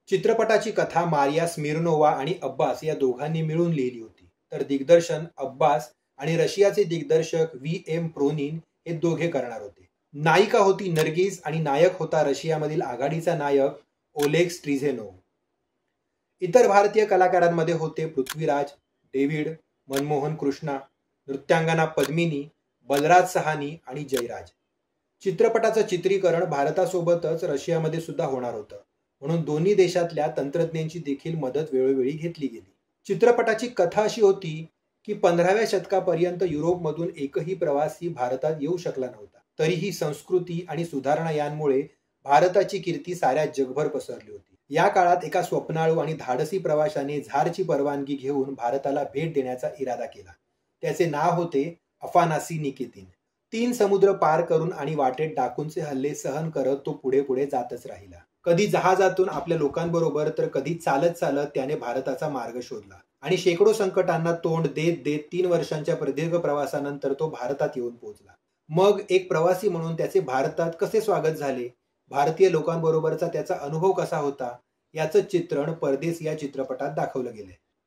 चित्रपटाची कथा मारिया स्मिर्नोवा आणि अब्बास या दोघांनी मिळून लिहिली होती, तर दिग्दर्शन अब्बास आणि रशियाचे दिग्दर्शक VM प्रोनिन हे दोघे करणार होते. नायिका होती नर्गिस आणि नायक होता रशियामधील आघाडीचा नायक ओलेग स्ट्रिझेनोव. इतर भारतीय कलाकारांमध्ये होते पृथ्वीराज, डेव्हिड, मनमोहन कृष्णा, नृत्यांगना पद्मिनी, बलराज सहानी आणि जयराज. चित्रपटाचं चित्रीकरण भारतासोबतच रशियामध्ये सुद्धा होणार होतं, म्हणून दोन्ही देशातल्या तंत्रज्ञांची देखील मदत वेळोवेळी घेतली गेली. चित्रपटाची कथा अशी होती की 15व्या शतकापर्यंत युरोपमधून एकही प्रवासी भारतात येऊ शकला नव्हता. तरीही संस्कृती आणि सुधारणा यांमुळे भारताची कीर्ती साऱ्या जगभर पसरली होती. या काळात एका स्वप्नाळू आणि धाडसी प्रवाशाने झारची परवानगी घेऊन भारताला भेट देण्याचा इरादा केला. त्याचे नाव होते अफानासी निकितीन. 3 समुद्र पार करून आणि वाटेत डाकूंचे हल्ले सहन करत तो पुढे पुढे जातच राहिला. कधी जहाजातून आपल्या लोकांबरोबर तर कधी चालत चालत त्याने भारताचा मार्ग शोधला आणि शेकडो संकटांना तोंड देत देत 3 वर्षांच्या प्रदीर्घ प्रवासानंतर तो भारतात येऊन पोहोचला. मग एक प्रवासी म्हणून त्याचे भारतात कसे स्वागत झाले, भारतीय लोकांबरोबरचा त्याचा अनुभव कसा होता, याचं चित्रण परदेस या चित्रपटात दाखवलं गेलंय.